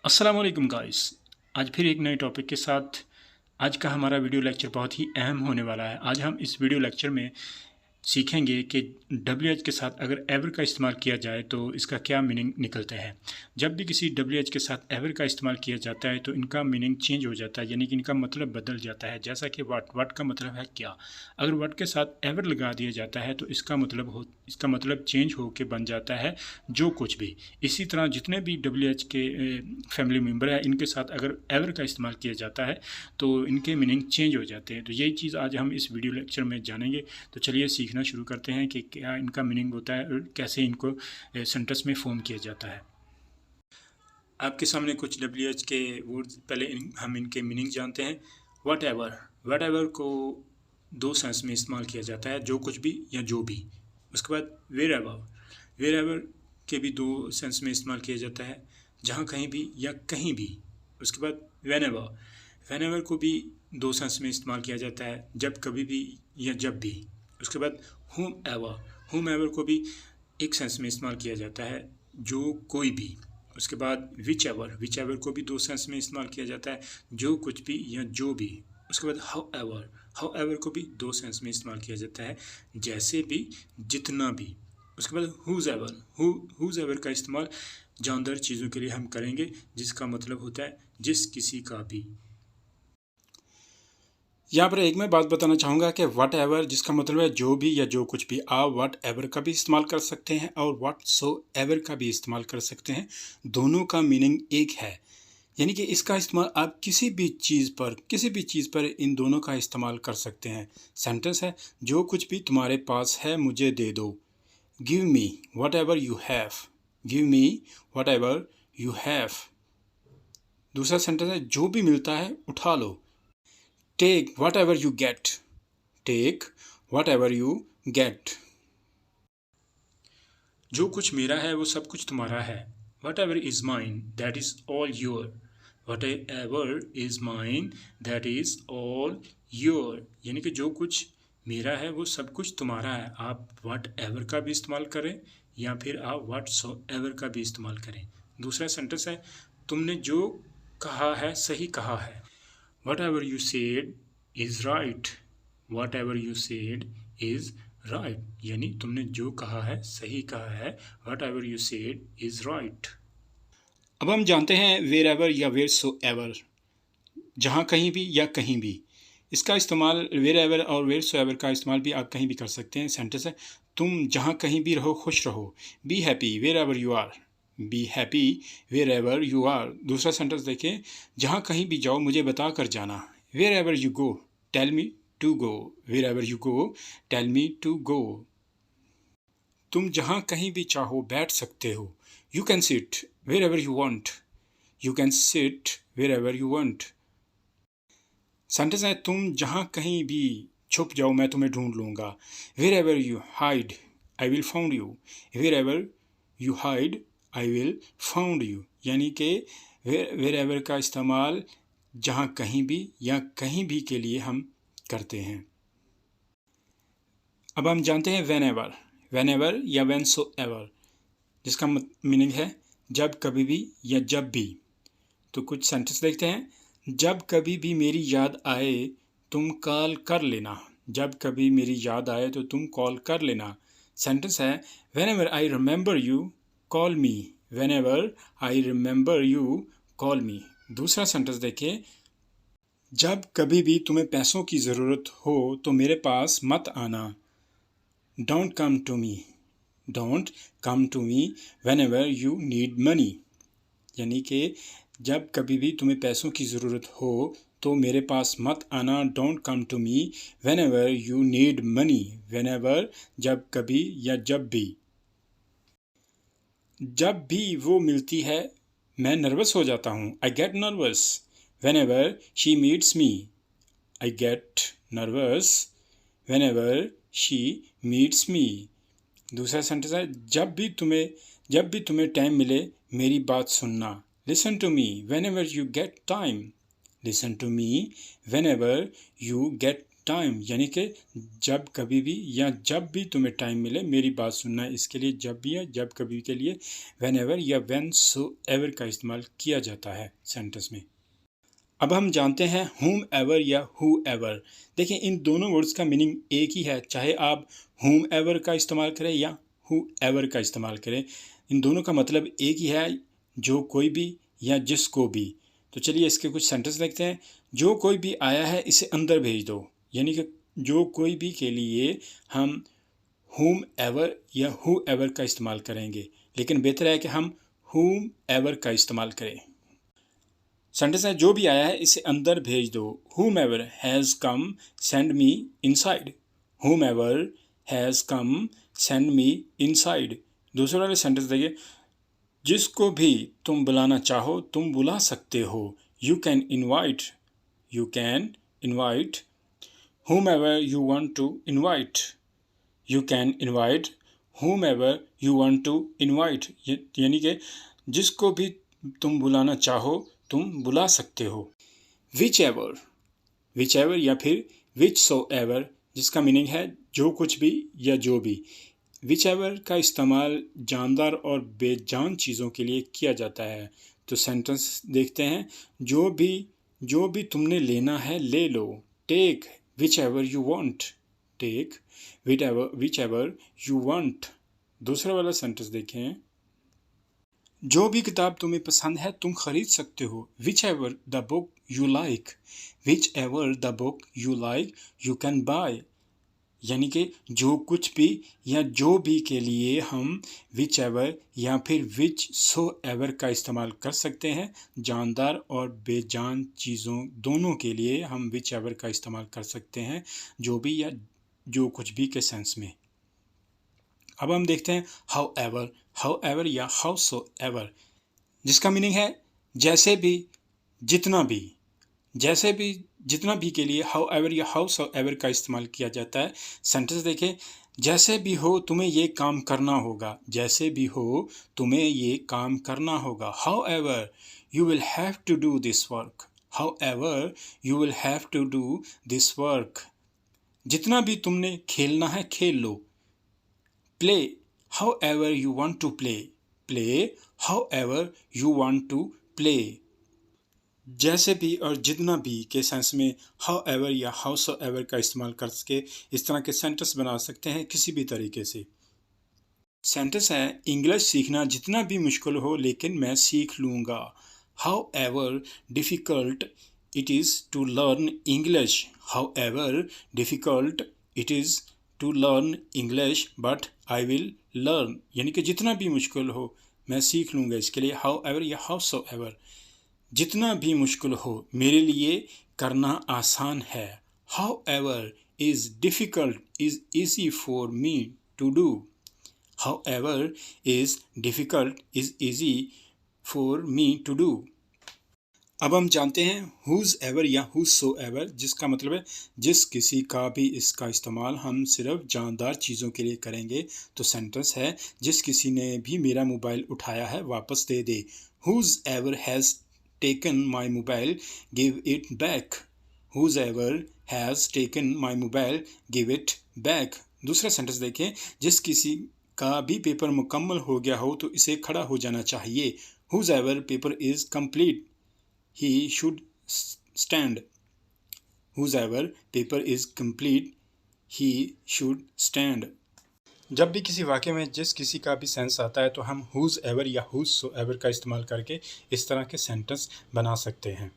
अस्सलाम वालेकुम गाइस। आज फिर एक नए टॉपिक के साथ आज का हमारा वीडियो लेक्चर बहुत ही अहम होने वाला है। आज हम इस वीडियो लेक्चर में सीखेंगे कि WH के साथ अगर एवर का इस्तेमाल किया जाए तो इसका क्या मीनिंग निकलते हैं। जब भी किसी WH के साथ एवर का इस्तेमाल किया जाता है तो इनका मीनिंग चेंज हो जाता है, यानी कि इनका मतलब बदल जाता है। जैसा कि वाट का मतलब है क्या। अगर वाट के साथ एवर लगा दिया जाता है तो इसका मतलब चेंज हो के बन जाता है जो कुछ भी। इसी तरह जितने भी WH के फैमिली मेम्बर है इनके साथ अगर एवर का इस्तेमाल किया जाता है तो इनके मीनिंग चेंज हो जाते हैं। तो यही चीज़ आज हम इस वीडियो लेक्चर में जानेंगे। तो चलिए सीखना शुरू करते हैं कि क्या इनका मीनिंग होता है और कैसे इनको सेंटेंस में फॉर्म किया जाता है। आपके सामने कुछ WH के वर्ड्स, पहले हम इनके मीनिंग जानते हैं। वट एवर को दो सेंस में इस्तेमाल किया जाता है, जो कुछ भी या जो भी। उसके बाद वेर एवर के भी दो सेंस में इस्तेमाल किया जाता है, जहाँ कहीं भी या कहीं भी। उसके बाद वेन एवर को भी दो सेंस में इस्तेमाल किया जाता है, जब कभी भी या जब भी। उसके बाद होम एवर को भी एक सेंस में इस्तेमाल किया जाता है, जो कोई भी। उसके बाद विच एवर को भी दो सेंस में इस्तेमाल किया जाता है, जो कुछ भी या जो भी। उसके बाद हाउ एवर को भी दो सेंस में इस्तेमाल किया जाता है, जैसे भी, जितना भी। उसके बाद हुज एवर का इस्तेमाल जानदार चीज़ों के लिए हम करेंगे, जिसका मतलब होता है जिस किसी का भी। यहाँ पर एक मैं बात बताना चाहूँगा कि वट एवर जिसका मतलब है जो भी या जो कुछ भी, आप वट एवर का भी इस्तेमाल कर सकते हैं और वट सो एवर का भी इस्तेमाल कर सकते हैं। दोनों का मीनिंग एक है, यानी कि इसका इस्तेमाल आप किसी भी चीज़ पर इन दोनों का इस्तेमाल कर सकते हैं। सेंटेंस है, जो कुछ भी तुम्हारे पास है मुझे दे दो। Give me what ever you have. Give me what ever you have. दूसरा सेंटेंस है, जो भी मिलता है उठा लो। Take whatever you get. Take whatever you get. जो कुछ मेरा है वो सब कुछ तुम्हारा है। Whatever is mine, that is all your. Whatever is mine, that is all your. यानी कि जो कुछ मेरा है वो सब कुछ तुम्हारा है। आप whatever का भी इस्तेमाल करें या फिर आप whatsoever का भी इस्तेमाल करें। दूसरा सेंटेंस है, तुमने जो कहा है सही कहा है। Whatever you said is right. Whatever you said is right. यानी तुमने जो कहा है सही कहा है। Whatever you said is right. अब हम जानते हैं wherever या wheresoever, जहाँ कहीं भी या कहीं भी। इसका इस्तेमाल wherever और wheresoever का इस्तेमाल भी आप कहीं भी कर सकते हैं। सेंटेंस है, तुम जहाँ कहीं भी रहो खुश रहो। Be happy wherever you are. Be happy wherever you are. दूसरा सेंटेंस देखें, जहाँ कहीं भी जाओ मुझे बता कर जाना। Wherever you go, tell me to go. Wherever you go, tell me to go. तुम जहाँ कहीं भी चाहो बैठ सकते हो। You can sit wherever you want. You can sit wherever you want. Sentence है, तुम जहाँ कहीं भी छुप जाओ मैं तुम्हें ढूंढ लूँगा। Wherever you hide, I will find you. Wherever you hide, I will find you. यानी कि wherever का इस्तेमाल जहाँ कहीं भी या कहीं भी के लिए हम करते हैं। अब हम जानते हैं whenever या whensoever, जिसका मीनिंग है जब कभी भी या जब भी। तो कुछ सेंटेंस देखते हैं, जब कभी भी मेरी याद आए तुम कॉल कर लेना। जब कभी मेरी याद आए तो तुम कॉल कर लेना। सेंटेंस है, whenever I remember you, call me. Whenever I remember you, call me. दूसरा सेंटेंस देखिए, जब कभी भी तुम्हें पैसों की ज़रूरत हो तो मेरे पास मत आना। Don't come to me. Don't come to me whenever you need money. यानी कि जब कभी भी तुम्हें पैसों की ज़रूरत हो तो मेरे पास मत आना। Don't come to me whenever you need money. Whenever जब कभी या जब भी। जब भी वो मिलती है मैं नर्वस हो जाता हूँ। I get nervous whenever she meets me. I get nervous whenever she meets me. दूसरा सेंटेंस है, जब भी तुम्हें टाइम मिले मेरी बात सुनना। Listen to me whenever you get time. Listen to me whenever you get time, यानी कि जब कभी भी या जब भी तुम्हें टाइम मिले मेरी बात सुनना है। इसके लिए जब भी या जब कभी के लिए व्हेन एवर या व्हेन सो एवर का इस्तेमाल किया जाता है सेंटेंस में। अब हम जानते हैं whom एवर या who एवर। देखिए इन दोनों वर्ड्स का मीनिंग एक ही है, चाहे आप whom एवर का इस्तेमाल करें या who एवर का इस्तेमाल करें, इन दोनों का मतलब एक ही है, जो कोई भी या जिसको भी। तो चलिए इसके कुछ सेंटेंस देखते हैं। जो कोई भी आया है इसे अंदर भेज दो, यानी कि जो कोई भी के लिए हम whom एवर या who एवर का इस्तेमाल करेंगे, लेकिन बेहतर है कि हम whom एवर का इस्तेमाल करें। सेंटेंस है जो भी आया है इसे अंदर भेज दो। whomever has come send me inside। whomever has come send me inside। दूसरे वाले सेंटेंस देखिए, जिसको भी तुम बुलाना चाहो तुम बुला सकते हो। you can invite whomever you want to invite। you can invite whomever you want to invite, यानी कि जिसको भी तुम बुलाना चाहो तुम बुला सकते हो। विच एवर या फिर विच सो एवर, जिसका मीनिंग है जो कुछ भी या जो भी। विच एवर का इस्तेमाल जानदार और बेजान चीज़ों के लिए किया जाता है। तो सेंटेंस देखते हैं, जो भी तुमने लेना है ले लो। Take whichever you want. Take whichever you want. दूसरा वाला सेंटेंस देखें, जो भी किताब तुम्हें पसंद है तुम खरीद सकते हो। Which ever the book you like. Which ever the book you like you can buy, यानी कि जो कुछ भी या जो भी के लिए हम विच एवर या फिर विच सो एवर का इस्तेमाल कर सकते हैं। जानदार और बेजान चीज़ों दोनों के लिए हम विच एवर का इस्तेमाल कर सकते हैं, जो भी या जो कुछ भी के सेंस में। अब हम देखते हैं हाउ एवर या हाउ सो एवर, जिसका मीनिंग है जैसे भी, जितना भी। जैसे भी, जितना भी के लिए हाउ एवर या हाउ सो एवर का इस्तेमाल किया जाता है। सेंटेंस देखें, जैसे भी हो तुम्हें ये काम करना होगा। जैसे भी हो तुम्हें ये काम करना होगा। However you will have to do this work. However you will have to do this work, जितना भी तुमने खेलना है खेल लो। Play however you want to play। Play however you want to play। जैसे भी और जितना भी के सेंस में however या howsoever का इस्तेमाल करके इस तरह के सेंटेंस बना सकते हैं किसी भी तरीके से। सेंटेंस है, इंग्लिश सीखना जितना भी मुश्किल हो लेकिन मैं सीख लूँगा। However difficult it is to learn English। However difficult it is to learn English but I will learn, यानी कि जितना भी मुश्किल हो मैं सीख लूँगा। इसके लिए however या howsoever, जितना भी मुश्किल हो मेरे लिए करना आसान है। However is difficult is easy for me to do। However is difficult is easy for me to do। अब हम जानते हैं whose ever या whosoever, जिसका मतलब है जिस किसी का भी। इसका इस्तेमाल हम सिर्फ जानदार चीज़ों के लिए करेंगे। तो सेंटेंस है, जिस किसी ने भी मेरा मोबाइल उठाया है वापस दे दे। whose ever has taken my mobile give it back। whose ever has taken my mobile give it back। दूसरा सेंटेंस देखें, जिस किसी का भी पेपर मुकम्मल हो गया हो तो इसे खड़ा हो जाना चाहिए। whose ever paper is complete he should stand। whosever paper is complete he should stand। जब भी किसी वाक्य में जिस किसी का भी सेंस आता है तो हम whose ever या whosoever का इस्तेमाल करके इस तरह के सेंटेंस बना सकते हैं।